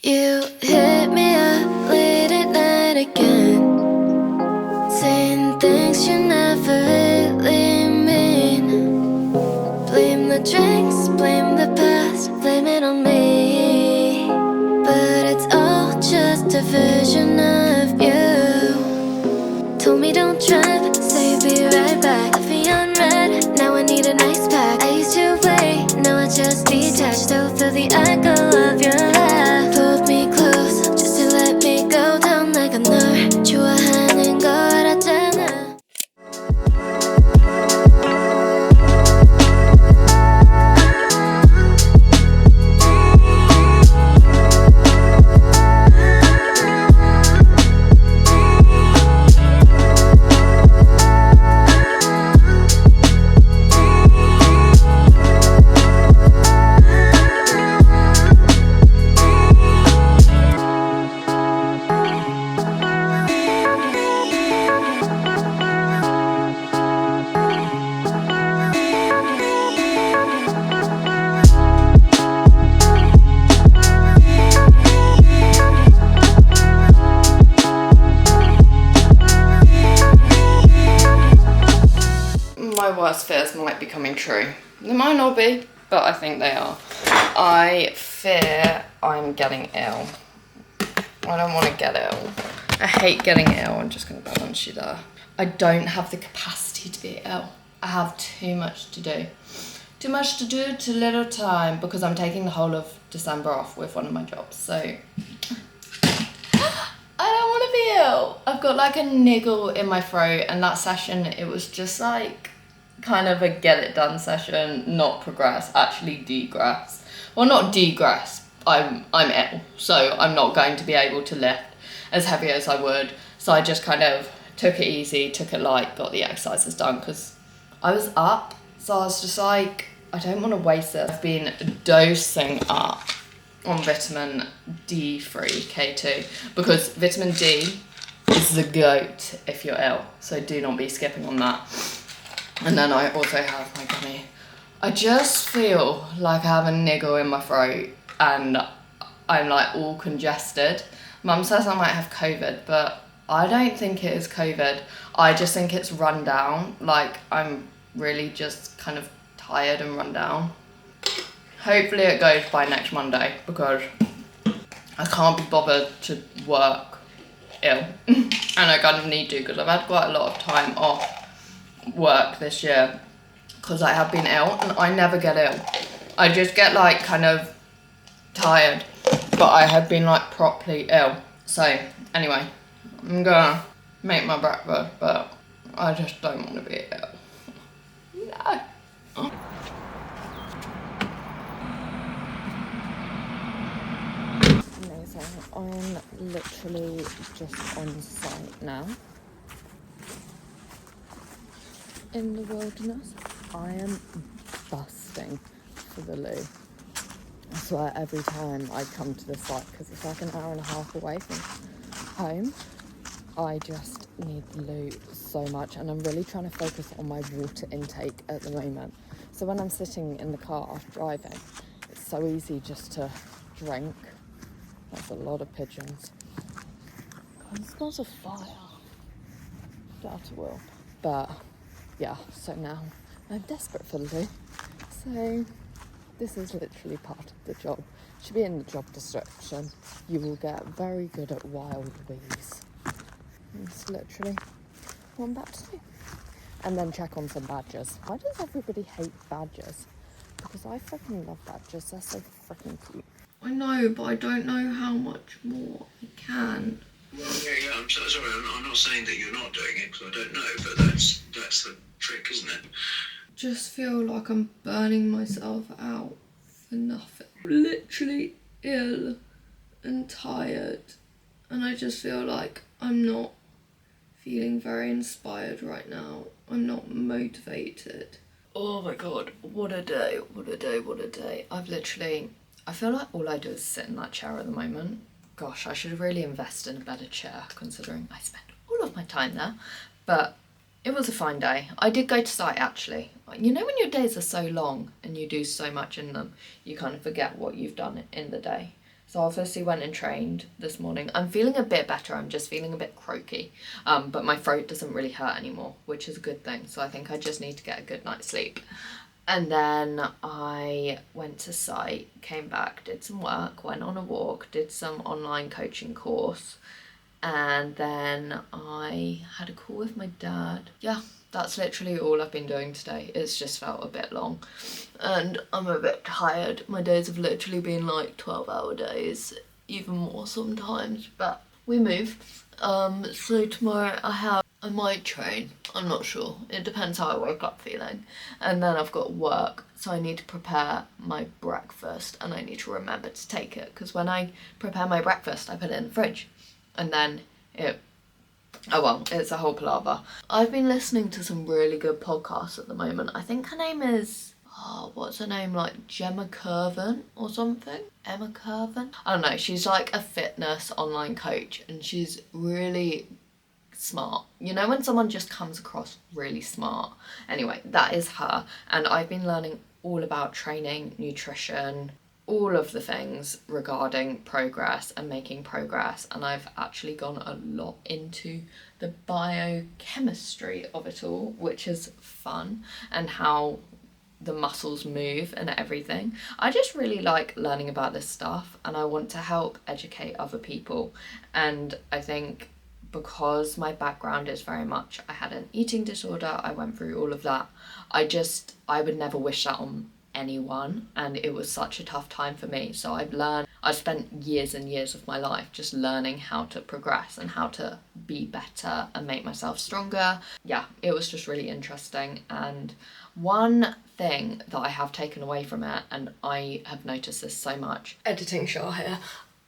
You hit me up late at night again, saying things you never really mean. Blame the drinks, blame the past, blame it on me. But it's all just a version of you. Told me don't trip, say you'll be right back. Left me on red, now I need an ice pack. I used to wait, now I just detach. Still feel the echo of your laugh. Pulled me close, just to let me go down like a nerve. 주 하는 걸 알았잖아. My worst fears might be coming true. They might not be, but I think they are. I fear I'm getting ill. I don't want to get ill. I hate getting ill. I'm just going to balance you there. I don't have the capacity to be ill. I have too much to do. Too much to do, too little time, because I'm taking the whole of December off with one of my jobs. So I don't want to be ill. I've got like a niggle in my throat, and that session, it was just like kind of a get it done session, not progress, actually degress. Well, not degress. I'm ill, so I'm not going to be able to lift as heavy as I would. So I just kind of took it easy, took it light, got the exercises done because I was up. So I was just like, I don't want to waste it. I've been dosing up on vitamin D3, K2, because vitamin D is the goat if you're ill. So do not be skipping on that. And then I also have my gummy. I just feel like I have a niggle in my throat and I'm like all congested. Mum says I might have COVID, but I don't think it is COVID. I just think it's run down. Like I'm really just kind of tired and run down. Hopefully it goes by next Monday because I can't be bothered to work ill. And I kind of need to because I've had quite a lot of time off work this year because I have been ill and I never get ill. I just get like kind of tired, but I have been like properly ill. So anyway, I'm gonna make my breakfast, but I just don't want to be ill. No. Amazing. I'm literally just on site now. In the wilderness. I am busting for the loo. I swear every time I come to this site, because it's like an hour and a half away from home, I just need the loo so much, and I'm really trying to focus on my water intake at the moment. So when I'm sitting in the car driving, it's so easy just to drink. That's a lot of pigeons. God, it smells of fire. Doubt it will. But yeah, so now I'm desperate for the loo. So this is literally part of the job. Should be in the job description. You will get very good at wild bees. It's literally what I'm about to do. And then check on some badgers. Why does everybody hate badgers? Because I freaking love badgers. They're so freaking cute. I know, but I don't know how much more I can. Yeah, I'm so sorry. I'm not saying that you're not doing it because I don't know, but that's the trick, isn't it? Just feel like I'm burning myself out for nothing. I'm literally ill and tired, and I just feel like I'm not feeling very inspired right now. I'm not motivated. Oh my god, what a day, what a day, what a day. I feel like all I do is sit in that chair at the moment. Gosh, I should really invest in a better chair considering I spend all of my time there. But it was a fine day. I did go to site actually. You know when your days are so long and you do so much in them, you kind of forget what you've done in the day. So I obviously went and trained this morning. I'm feeling a bit better. I'm just feeling a bit croaky. But my throat doesn't really hurt anymore, which is a good thing. So I think I just need to get a good night's sleep. And then I went to site, came back, did some work, went on a walk, did some online coaching course. And then I had a call with my dad. Yeah, that's literally all I've been doing today. It's just felt a bit long and I'm a bit tired. My days have literally been like 12-hour days, even more sometimes, but we move. So tomorrow I might train, I'm not sure. It depends how I wake up feeling. And then I've got work, so I need to prepare my breakfast and I need to remember to take it, because when I prepare my breakfast I put it in the fridge and then it's a whole palaver. I've been listening to some really good podcasts at the moment. I think her name is, what's her name, like Gemma Curvin or something? Emma Curvin? I don't know, she's like a fitness online coach and she's really smart. You know when someone just comes across really smart? Anyway, that is her, and I've been learning all about training, nutrition, all of the things regarding progress and making progress, and I've actually gone a lot into the biochemistry of it all, which is fun, and how the muscles move and everything. I just really like learning about this stuff and I want to help educate other people. And I think because my background is very much, I had an eating disorder, I went through all of that, I would never wish that on anyone, and it was such a tough time for me. So I've spent years and years of my life just learning how to progress and how to be better and make myself stronger. Yeah, it was just really interesting. And one thing that I have taken away from it, and I have noticed this so much, Editing Shah here,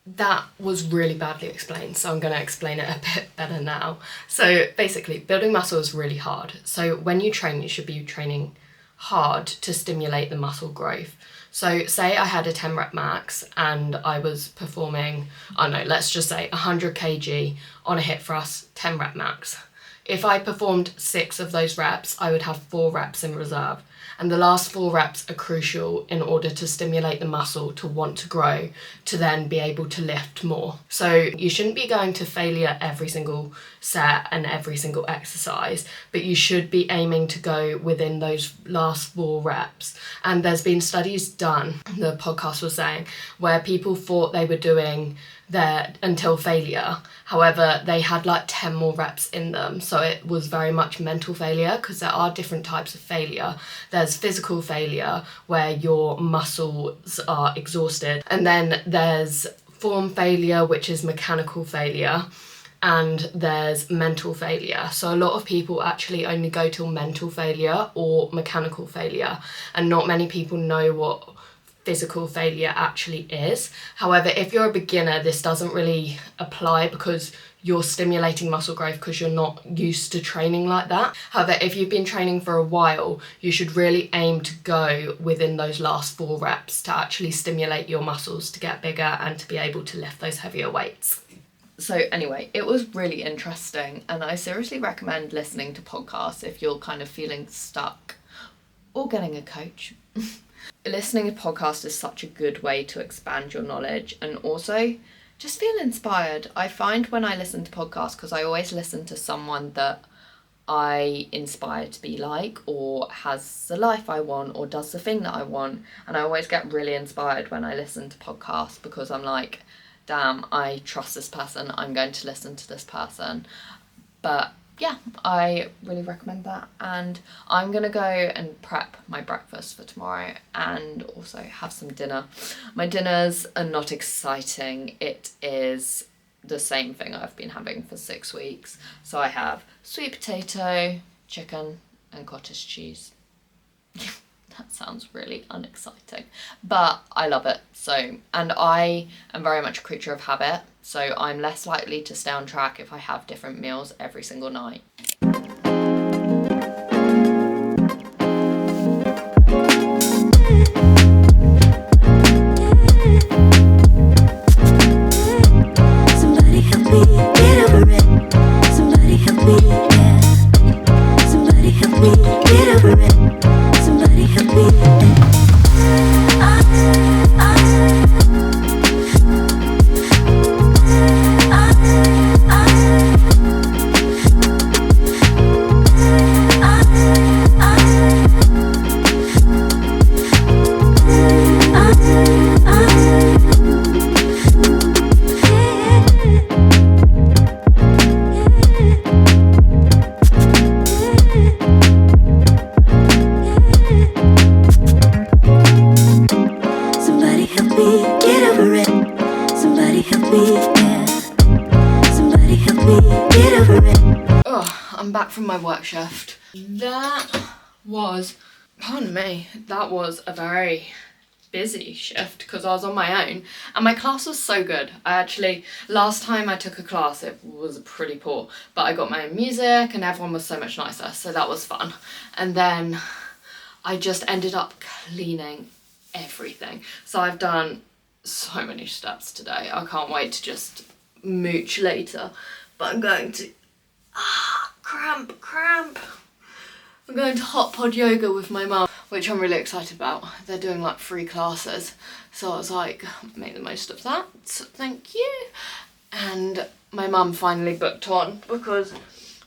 that was really badly explained, so I'm going to explain it a bit better now. So basically, building muscle is really hard. So when you train, you should be training hard to stimulate the muscle growth. So say I had a 10 rep max and I was performing, let's just say 100 kg on a hip thrust, 10 rep max. If I performed 6 of those reps, I would have 4 reps in reserve. And the last 4 reps are crucial in order to stimulate the muscle to want to grow, to then be able to lift more. So you shouldn't be going to failure every single set and every single exercise, but you should be aiming to go within those last 4 reps. And there's been studies done, the podcast was saying, where people thought they were doing there until failure. However, they had like 10 more reps in them. So it was very much mental failure, because there are different types of failure. There's physical failure where your muscles are exhausted. And then there's form failure, which is mechanical failure. And there's mental failure. So a lot of people actually only go till mental failure or mechanical failure. And not many people know what physical failure actually is. However, if you're a beginner, this doesn't really apply because you're stimulating muscle growth because you're not used to training like that. However, if you've been training for a while, you should really aim to go within those last 4 reps to actually stimulate your muscles to get bigger and to be able to lift those heavier weights. So anyway, it was really interesting, and I seriously recommend listening to podcasts if you're kind of feeling stuck or getting a coach. Listening to podcasts is such a good way to expand your knowledge and also just feel inspired. I find when I listen to podcasts, because I always listen to someone that I inspire to be like, or has the life I want, or does the thing that I want, and I always get really inspired when I listen to podcasts because I'm like, damn, I trust this person, I'm going to listen to this person. But yeah, I really recommend that, and I'm gonna go and prep my breakfast for tomorrow and also have some dinner. My dinners are not exciting. It is the same thing I've been having for 6 weeks. So I have sweet potato, chicken and cottage cheese. That sounds really unexciting, but I love it. So, and I am very much a creature of habit, so I'm less likely to stay on track if I have different meals every single night. Somebody help me get over it. Somebody help me, yeah. Somebody help me get over it. Somebody help me. Somebody help me, yeah. Somebody help me get over it. Oh, I'm back from my work shift. That was, pardon me, that was a very busy shift because I was on my own and my class was so good. Last time I took a class it was pretty poor, but I got my own music and everyone was so much nicer, so that was fun. And then I just ended up cleaning everything. So I've done so many steps today. I can't wait to just mooch later, but I'm going to, cramp. I'm going to hot pod yoga with my mum, which I'm really excited about. They're doing like free classes, so I was like, make the most of that, thank you. And my mum finally booked on because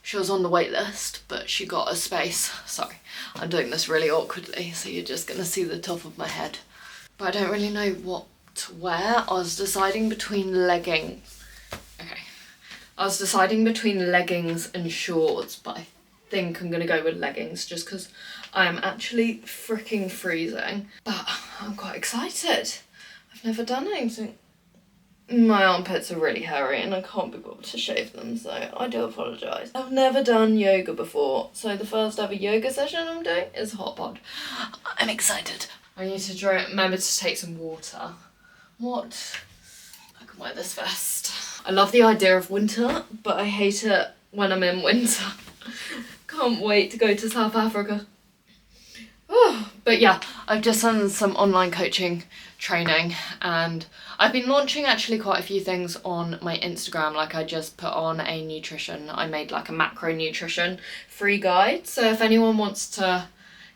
she was on the wait list, but she got a space. Sorry, I'm doing this really awkwardly, so you're just gonna see the top of my head. But I don't really know what to wear. I was deciding between leggings. Okay. I was deciding between leggings and shorts, but I think I'm gonna go with leggings just because I am actually freaking freezing. But I'm quite excited. I've never done anything. My armpits are really hairy and I can't be bothered to shave them, so I do apologise. I've never done yoga before, so the first ever yoga session I'm doing is hot pod. I'm excited. I need to remember to take some water. What? I can wear this vest. I love the idea of winter, but I hate it when I'm in winter. Can't wait to go to South Africa. Oh, but yeah, I've just done some online coaching training and I've been launching actually quite a few things on my Instagram. Like I just put on I made like a macronutrition free guide. So if anyone wants to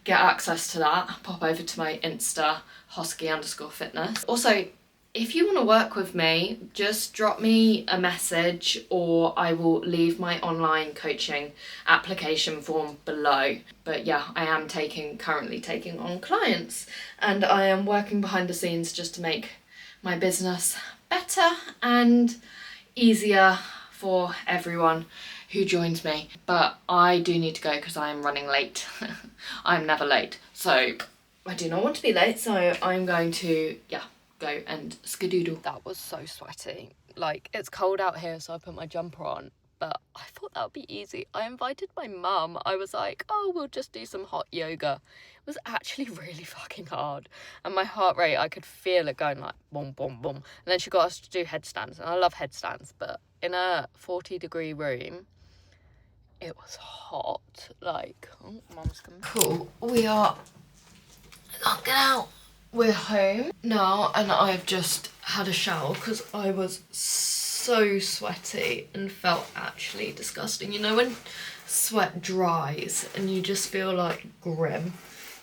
get access to that, pop over to my Insta, hosky_fitness. Also, if you want to work with me, just drop me a message or I will leave my online coaching application form below. But yeah, I am currently taking on clients and I am working behind the scenes just to make my business better and easier for everyone who joins me. But I do need to go because I am running late. I'm never late, so I do not want to be late, so I'm going to, go and skadoodle. That was so sweaty. Like, it's cold out here, so I put my jumper on, but I thought that would be easy. I invited my mum. I was like, oh, we'll just do some hot yoga. It was actually really fucking hard. And my heart rate, I could feel it going like boom, boom, boom. And then she got us to do headstands, and I love headstands, but in a 40-degree room, it was hot. Like, oh, mum's coming. Cool. We are... Oh, get out. We're home now and I've just had a shower because I was so sweaty and felt actually disgusting. You know when sweat dries and you just feel like grim?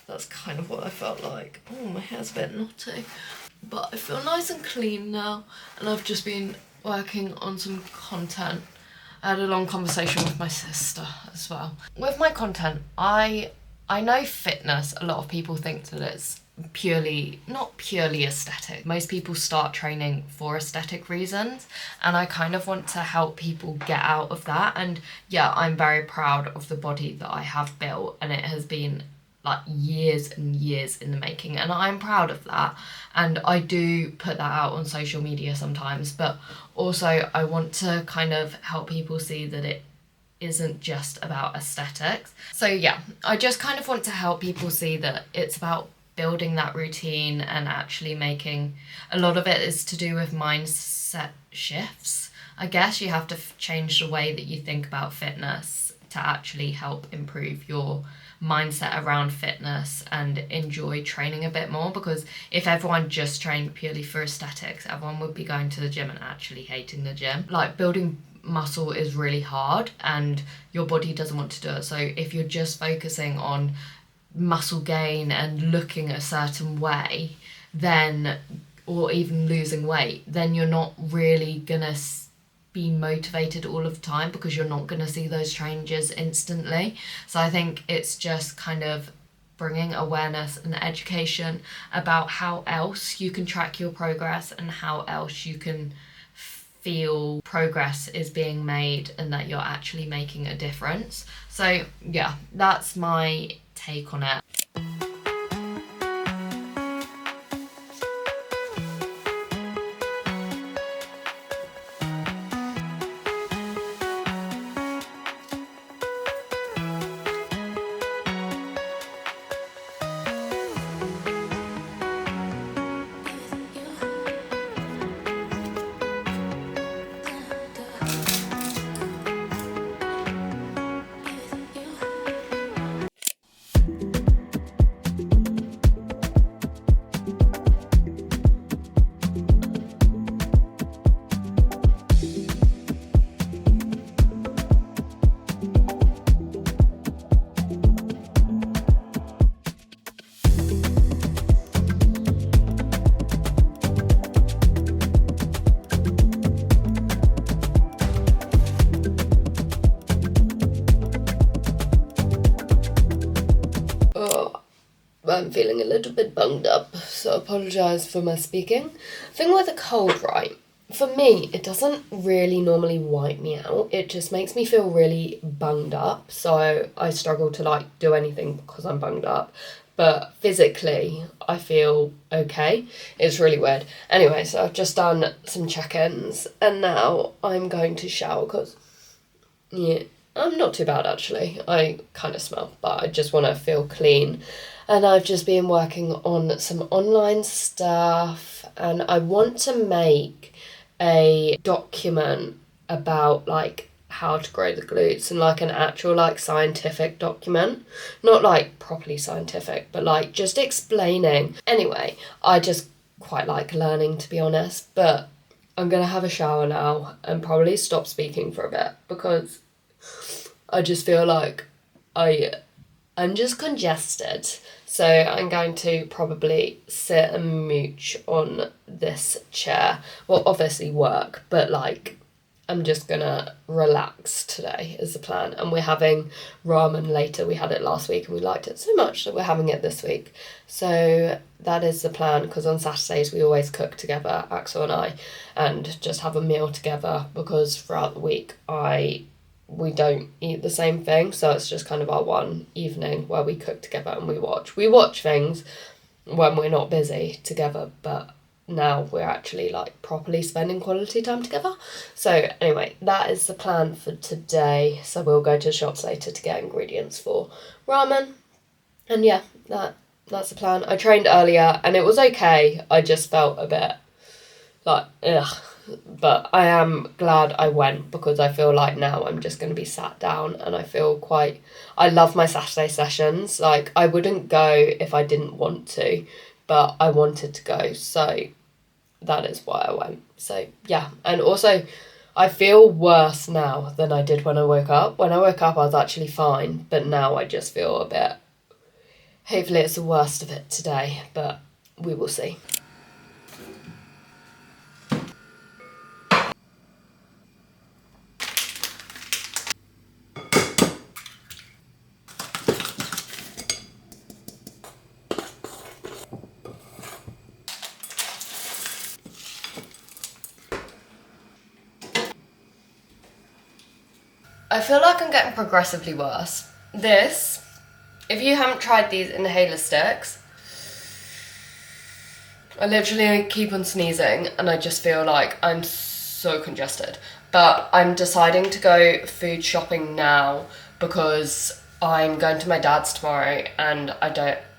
That's kind of what I felt like. Oh, my hair's a bit knotty. But I feel nice and clean now and I've just been working on some content. I had a long conversation with my sister as well. With my content, I know fitness, a lot of people think that it's not purely aesthetic. Most people start training for aesthetic reasons and I kind of want to help people get out of that. And yeah, I'm very proud of the body that I have built and it has been like years and years in the making and I'm proud of that, and I do put that out on social media sometimes, but also I want to kind of help people see that it isn't just about aesthetics. So yeah, I just kind of want to help people see that it's about building that routine and actually making, a lot of it is to do with mindset shifts. I guess you have to change the way that you think about fitness to actually help improve your mindset around fitness and enjoy training a bit more, because if everyone just trained purely for aesthetics, everyone would be going to the gym and actually hating the gym. Like, building muscle is really hard and your body doesn't want to do it. So if you're just focusing on muscle gain and looking a certain way, then, or even losing weight, then you're not really gonna be motivated all of the time because you're not gonna see those changes instantly. So I think it's just kind of bringing awareness and education about how else you can track your progress and how else you can feel progress is being made and that you're actually making a difference. So yeah, that's my take on it. I'm feeling a little bit bunged up, so apologise for my speaking. Thing with a cold, right? For me, it doesn't really normally wipe me out. It just makes me feel really bunged up. So I struggle to like do anything because I'm bunged up. But physically, I feel okay. It's really weird. Anyway, so I've just done some check-ins and now I'm going to shower because, yeah, I'm not too bad actually. I kind of smell, but I just want to feel clean. And I've just been working on some online stuff and I want to make a document about like how to grow the glutes and like an actual like scientific document, not like properly scientific, but like just explaining. Anyway, I just quite like learning, to be honest, but I'm gonna have a shower now and probably stop speaking for a bit because I just feel like I'm just congested. So I'm going to probably sit and mooch on this chair. Well, obviously work, but like I'm just gonna relax today is the plan. And we're having ramen later. We had it last week and we liked it so much that we're having it this week. So that is the plan, because on Saturdays we always cook together, Axel and I, and just have a meal together because throughout the week we don't eat the same thing, so it's just kind of our one evening where we cook together and we watch things when we're not busy together, but now we're actually like properly spending quality time together. So anyway, that is the plan for today. So we'll go to shops later to get ingredients for ramen, and yeah, that's the plan. I trained earlier and it was okay. I just felt a bit like ugh. But I am glad I went because I feel like now I'm just going to be sat down and I love my Saturday sessions. Like, I wouldn't go if I didn't want to, but I wanted to go, so that is why I went. So yeah, and also I feel worse now than I did when I woke up. When I woke up I was actually fine, but now I just feel a bit, hopefully it's the worst of it today, but we will see. I feel like I'm getting progressively worse. If you haven't tried these inhaler sticks, I literally keep on sneezing and I just feel like I'm so congested. But I'm deciding to go food shopping now because I'm going to my dad's tomorrow and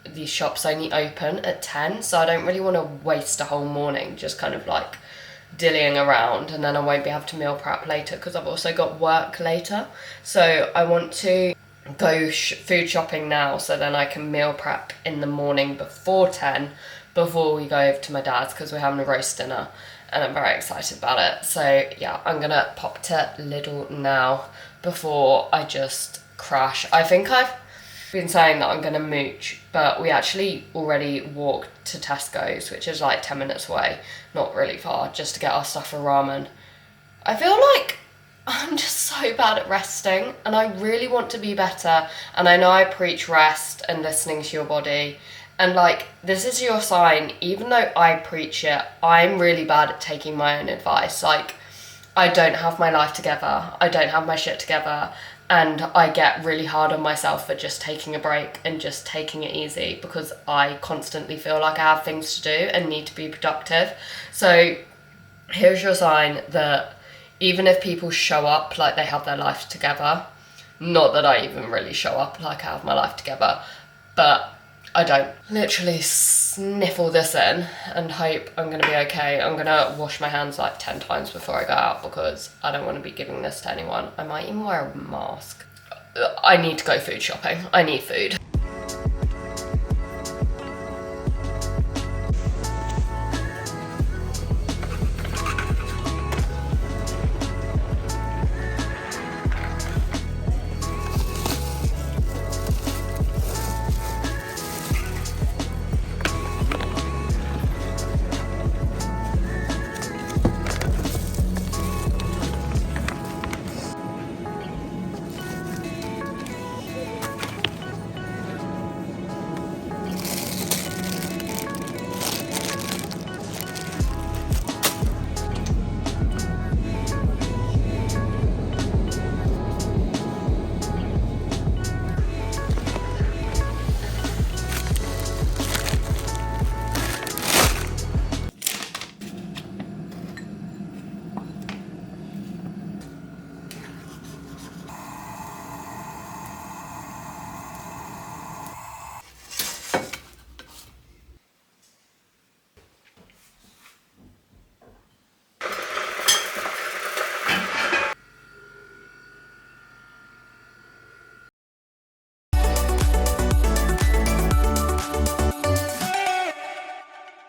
these shops only open at 10, so I don't really want to waste a whole morning just kind of like dillying around, and then I won't be able to meal prep later because I've also got work later. So I want to go food shopping now so then I can meal prep in the morning before 10, before we go over to my dad's, because we're having a roast dinner and I'm very excited about it. So yeah, I'm gonna pop to Lidl now before I just crash. I think I've been saying that I'm gonna mooch, but we actually already walked to Tesco's, which is like 10 minutes away, not really far, just to get our stuff for ramen. I feel like I'm just so bad at resting and I really want to be better, and I know I preach rest and listening to your body, and like this is your sign. Even though I preach it, I'm really bad at taking my own advice. Like, I don't have my life together, I don't have my shit together, and I get really hard on myself for just taking a break and just taking it easy because I constantly feel like I have things to do and need to be productive. So here's your sign that even if people show up like they have their life together, not that I even really show up like I have my life together, but I don't. Literally sniffle this in and hope I'm going to be okay. I'm going to wash my hands like 10 times before I go out because I don't want to be giving this to anyone. I might even wear a mask. I need to go food shopping. I need food.